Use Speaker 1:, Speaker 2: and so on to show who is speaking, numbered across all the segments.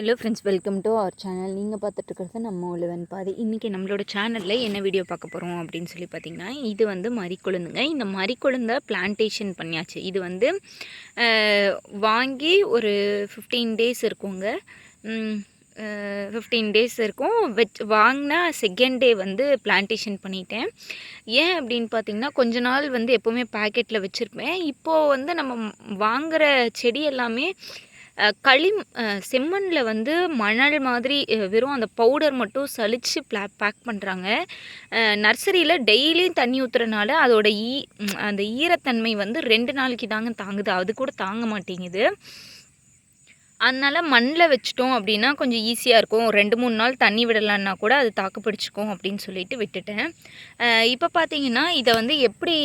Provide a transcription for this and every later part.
Speaker 1: Hello friends, welcome to our channel. நீங்கள் பார்த்துட்ருக்கிறது நம்ம உழவன் பாதை. இன்றைக்கி நம்மளோட சேனலில் என்ன வீடியோ பார்க்க போகிறோம் அப்படின்னு சொல்லி பார்த்திங்கன்னா, இது வந்து மரிக்கொழுந்துங்க. இந்த மரிக்கொழுந்தை பிளான்டேஷன் பண்ணியாச்சு. இது வந்து வாங்கி ஒரு 15 டேஸ் இருக்குங்க. 15 டேஸ் இருக்கும். வாங்கினா செகண்ட் டே வந்து பிளான்டேஷன் பண்ணிட்டேன். ஏன் அப்படின்னு பார்த்திங்கன்னா, கொஞ்ச நாள் வந்து எப்போவுமே பேக்கெட்டில் வச்சுருப்பேன். இப்போது வந்து நம்ம வாங்குகிற செடி எல்லாமே செம்மண்ணில் வந்து மணல் மாதிரி வெறும் அந்த பவுடர் மட்டும் சலித்து பேக் பண்ணுறாங்க. நர்சரியில் டெய்லியும் தண்ணி ஊற்றுறனால அதோட அந்த ஈரத்தன்மை வந்து 2 நாளைக்கு தாங்க தாங்குது. அது கூட தாங்க மாட்டேங்குது. அதனால் மண்ணில் வச்சிட்டோம் அப்படின்னா கொஞ்சம் ஈஸியாக இருக்கும். 2-3 நாள் தண்ணி விடலான்னா கூட அது தாக்கு பிடிச்சிக்கும் அப்படின்னு சொல்லிட்டு விட்டுட்டேன். இப்போ பார்த்திங்கன்னா, இதை வந்து எப்படி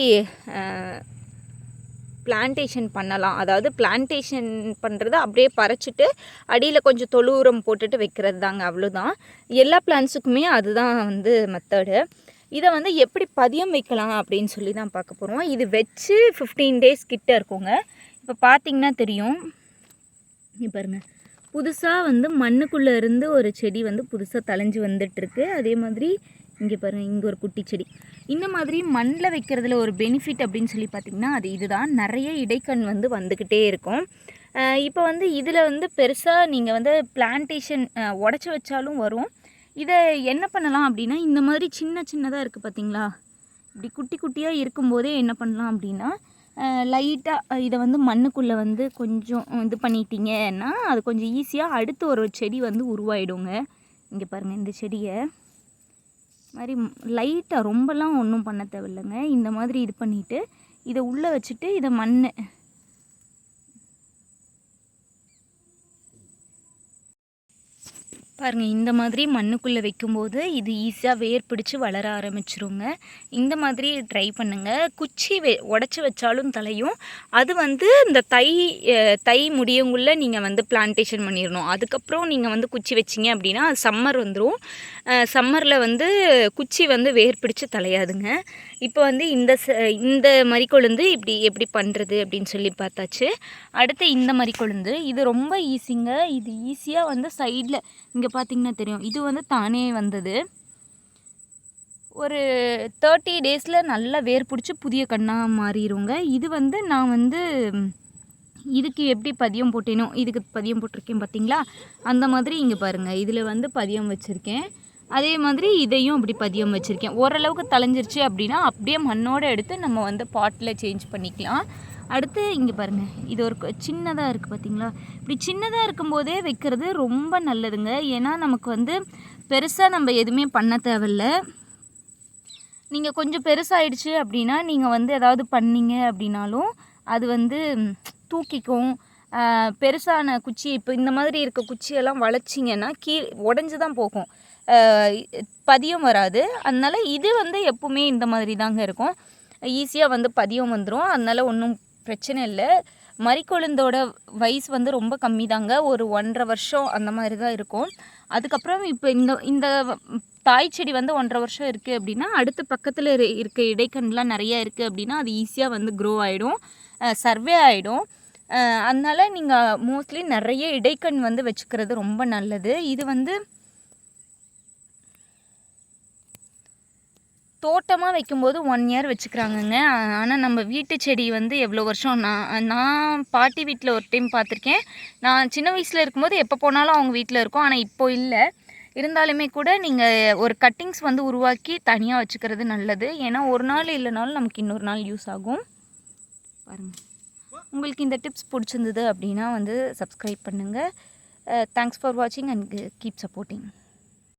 Speaker 1: பிளான்டேஷன் பண்ணலாம், அதாவது பிளான்டேஷன் பண்ணுறது அப்படியே பறிச்சிட்டு அடியில் கொஞ்சம் தொழு உரம் போட்டுட்டு வைக்கிறது தாங்க, அவ்வளோதான். எல்லா பிளான்ஸுக்குமே அதுதான் வந்து மெத்தடு. இதை வந்து எப்படி பதியம் வைக்கலாம் அப்படின்னு சொல்லி தான் பார்க்க போகிறோம். இது வச்சு 15 டேஸ் கிட்ட இருக்குங்க. இப்போ பார்த்திங்கன்னா தெரியும், பாருங்கள், புதுசாக வந்து மண்ணுக்குள்ளே இருந்து ஒரு செடி வந்து புதுசாக தழைஞ்சி வந்துட்டுருக்கு. அதே மாதிரி இங்கே பாருங்கள், இங்கே ஒரு குட்டி செடி. இந்த மாதிரி மண்ணில் வைக்கிறதுல ஒரு பெனிஃபிட் அப்படின்னு சொல்லி பார்த்திங்கன்னா அது இதுதான். நிறைய இடைக்கண் வந்து வந்துக்கிட்டே இருக்கும். இப்போ வந்து இதில் வந்து பெருசாக நீங்கள் வந்து பிளான்டேஷன் உடச்சி வச்சாலும் வரும். இதை என்ன பண்ணலாம் அப்படின்னா, இந்த மாதிரி சின்ன சின்னதாக இருக்குது பார்த்திங்களா, இப்படி குட்டி குட்டியாக இருக்கும்போதே என்ன பண்ணலாம் அப்படின்னா, லைட்டாக இதை வந்து மண்ணுக்குள்ளே வந்து கொஞ்சம் இது பண்ணிட்டீங்கன்னா அது கொஞ்சம் ஈஸியாக அடுத்து ஒரு செடி வந்து உருவாயிடுங்க. இங்கே பாருங்கள், இந்த செடியை மாதிரி லைட்டாக ரொம்பலாம் ஒன்றும் பண்ண தேவையில்லைங்க. இந்த மாதிரி இது பண்ணிவிட்டு இதை உள்ளே வச்சுட்டு இதை பாருங்கள், இந்த மாதிரி மண்ணுக்குள்ளே வைக்கும்போது இது ஈஸியாக வேர் பிடிச்சி வளர ஆரம்பிச்சிருங்க. இந்த மாதிரி ட்ரை பண்ணுங்கள். குச்சி உடச்சி வச்சாலும் தலையும். அது வந்து இந்த தை முடியங்குள்ளே நீங்கள் வந்து பிளான்டேஷன் பண்ணிடணும். அதுக்கப்புறம் நீங்கள் வந்து குச்சி வச்சிங்க அப்படின்னா அது சம்மர் வந்துடும். சம்மரில் வந்து குச்சி வந்து வேர் பிடிச்சி தலையாதுங்க. இப்போ வந்து இந்த மரிக்கொழுந்து எப்படி பண்ணுறது அப்படின்னு சொல்லி பார்த்தாச்சு. அடுத்து இந்த மரிக்கொழுந்து, இது ரொம்ப ஈஸிங்க. இது ஈஸியாக வந்து சைடில் இங்கே பார்த்திங்கன்னா தெரியும், இது வந்து தானே வந்தது. ஒரு 30 டேஸில் நல்லா வேர் பிடிச்சி புதிய கண்ணாக மாறிடுங்க. இது வந்து நான் வந்து இதுக்கு எப்படி பதியம் போட்டேனோ இதுக்கு பதியம் போட்டிருக்கேன் பார்த்திங்களா, அந்த மாதிரி இங்கே பாருங்கள், இதில் வந்து பதியம் வச்சுருக்கேன். அதே மாதிரி இதையும் அப்படி பதியம் வச்சுருக்கேன். ஓரளவுக்கு தளைஞ்சிருச்சு அப்படின்னா அப்படியே மண்ணோடு எடுத்து நம்ம வந்து பாட்டில் சேஞ்ச் பண்ணிக்கலாம். அடுத்து இங்கே பாருங்கள், இது ஒரு சின்னதாக இருக்குது பார்த்திங்களா, இப்படி சின்னதாக இருக்கும்போதே வைக்கிறது ரொம்ப நல்லதுங்க. ஏன்னா நமக்கு வந்து பெருசாக நம்ம எதுவுமே பண்ண தேவையில்ல. நீங்கள் கொஞ்சம் பெருசாகிடுச்சு அப்படின்னா நீங்கள் வந்து ஏதாவது பண்ணிங்க அப்படின்னாலும் அது வந்து தூக்கிக்கும். பெருசான குச்சி இப்போ இந்த மாதிரி இருக்க குச்சியெல்லாம் வளைச்சிங்கன்னா உடஞ்சி தான் போகும், பதியம் வராது. அதனால் இது வந்து எப்பவுமே இந்த மாதிரி தாங்க இருக்கும். ஈஸியாக வந்து பதியம் வந்துடும். அதனால் ஒன்றும் பிரச்சனை இல்லை. மரிக்கொழுந்தோட வயசு வந்து ரொம்ப கம்மி தாங்க, ஒரு 1.5 வருஷம் அந்த மாதிரி தான் இருக்கும். அதுக்கப்புறம் இப்போ இந்த தாய் செடி வந்து 1.5 வருஷம் இருக்குது அப்படின்னா அடுத்து பக்கத்தில் இருக்க இடைக்கண்லாம் நிறையா இருக்குது அப்படின்னா அது ஈஸியாக வந்து க்ரோ ஆகிடும், சர்வே ஆகிடும். அதனால் நீங்கள் மோஸ்ட்லி நிறைய இடைக்கண் வந்து வச்சுக்கிறது ரொம்ப நல்லது. இது வந்து தோட்டமாக வைக்கும்போது 1 இயர் வச்சுக்கிறாங்கங்க. ஆனால் நம்ம வீட்டு செடி வந்து எவ்வளோ வருஷம், நான் பாட்டி வீட்டில் ஒரு டைம் பார்த்துருக்கேன். நான் சின்ன வயசில் இருக்கும்போது எப்போ போனாலும் அவங்க வீட்டில் இருக்கும். ஆனால் இப்போ இல்லை. இருந்தாலுமே கூட நீங்கள் ஒரு கட்டிங்ஸ் வந்து உருவாக்கி தனியாக வச்சுக்கிறது நல்லது. ஏன்னா ஒரு நாள் இல்லைனாலும் நமக்கு இன்னொரு நாள் யூஸ் ஆகும். பாருங்கள், உங்களுக்கு இந்த டிப்ஸ் பிடிச்சிருந்தது அப்படின்னா வந்து சப்ஸ்கிரைப் பண்ணுங்கள். தேங்க்ஸ் ஃபார் வாட்சிங் அண்ட் கீப் சப்போர்ட்டிங்.